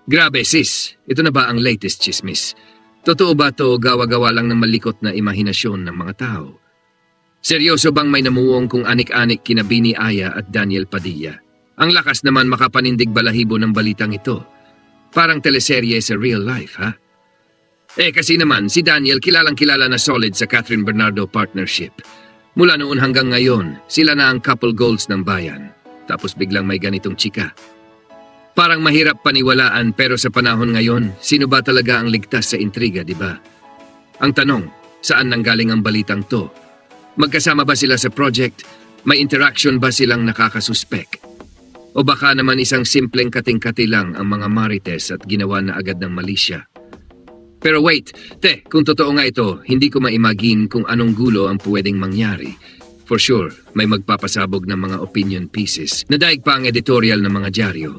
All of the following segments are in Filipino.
Grabe sis, ito na ba ang latest chismis? Totoo ba to gawa-gawa lang ng malikot na imahinasyon ng mga tao? Seryoso bang may namuong kung anik-anik kina Bini Aya at Daniel Padilla? Ang lakas naman makapanindig balahibo ng balitang ito. Parang teleserye sa real life, ha? Kasi naman, si Daniel kilalang-kilala na solid sa Catherine Bernardo partnership. Mula noon hanggang ngayon, sila na ang couple goals ng bayan. Tapos biglang may ganitong chika. Parang mahirap paniwalaan pero sa panahon ngayon, sino ba talaga ang ligtas sa intriga, di ba? Ang tanong, saan nanggaling ang balitang to? Magkasama ba sila sa project? May interaction ba silang nakakasuspek? O baka naman isang simpleng kating-kati lang ang mga marites at ginawa na agad ng malisya? Pero wait, kung totoo nga ito, hindi ko maimagine kung anong gulo ang pwedeng mangyari. For sure, may magpapasabog ng mga opinion pieces. Nadaig pa ang editorial ng mga dyaryo.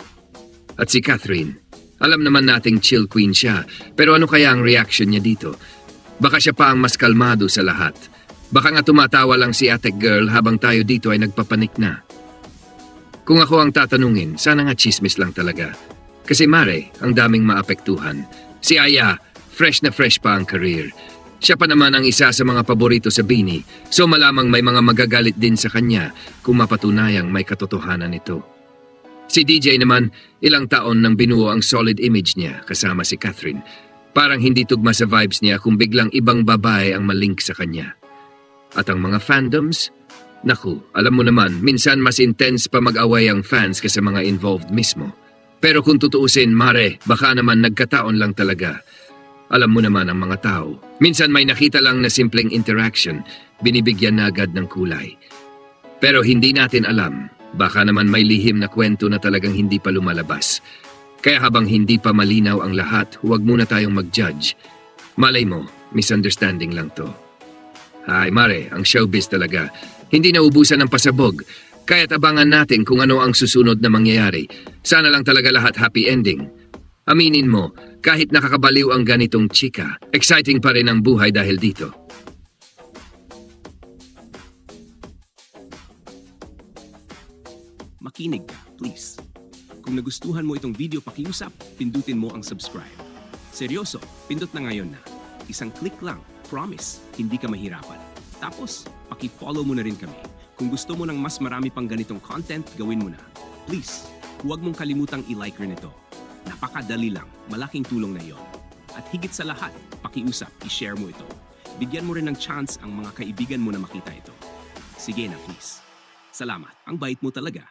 At si Catherine, alam naman nating chill queen siya, pero ano kaya ang reaction niya dito? Baka siya pa ang mas kalmado sa lahat. Baka nga tumatawa lang si ate girl habang tayo dito ay nagpapanik na. Kung ako ang tatanungin, sana nga chismis lang talaga. Kasi mare, ang daming maapektuhan. Si Aya, fresh na fresh pa ang career. Siya pa naman ang isa sa mga paborito sa Bini, so malamang may mga magagalit din sa kanya kung mapatunayang may katotohanan ito. Si DJ naman, ilang taon nang binuo ang solid image niya kasama si Catherine. Parang hindi tugma sa vibes niya kung biglang ibang babae ang malink sa kanya. At ang mga fandoms? Naku, alam mo naman, minsan mas intense pa mag-away ang fans kaysa mga involved mismo. Pero kung tutuusin, mare, baka naman nagkataon lang talaga. Alam mo naman ang mga tao. Minsan may nakita lang na simpleng interaction, binibigyan na agad ng kulay. Pero hindi natin alam. Baka naman may lihim na kwento na talagang hindi pa lumalabas. Kaya habang hindi pa malinaw ang lahat, huwag muna tayong mag-judge. Malay mo, misunderstanding lang to. Ay mare, ang showbiz talaga. Hindi naubusan ng pasabog. Kaya't abangan natin kung ano ang susunod na mangyayari. Sana lang talaga lahat happy ending. Aminin mo, kahit nakakabaliw ang ganitong chika, exciting pa rin ang buhay dahil dito. Makinig ka, please. Kung nagustuhan mo itong video, pakiusap, pindutin mo ang subscribe. Seryoso, pindot na ngayon na. Isang click lang, promise, hindi ka mahirapan. Tapos, paki-follow mo na rin kami. Kung gusto mo ng mas marami pang ganitong content, gawin mo na. Please, huwag mong kalimutang i-like rin ito. Napakadali lang, malaking tulong na yon. At higit sa lahat, pakiusap, i-share mo ito. Bigyan mo rin ng chance ang mga kaibigan mo na makita ito. Sige na, please. Salamat, ang bait mo talaga.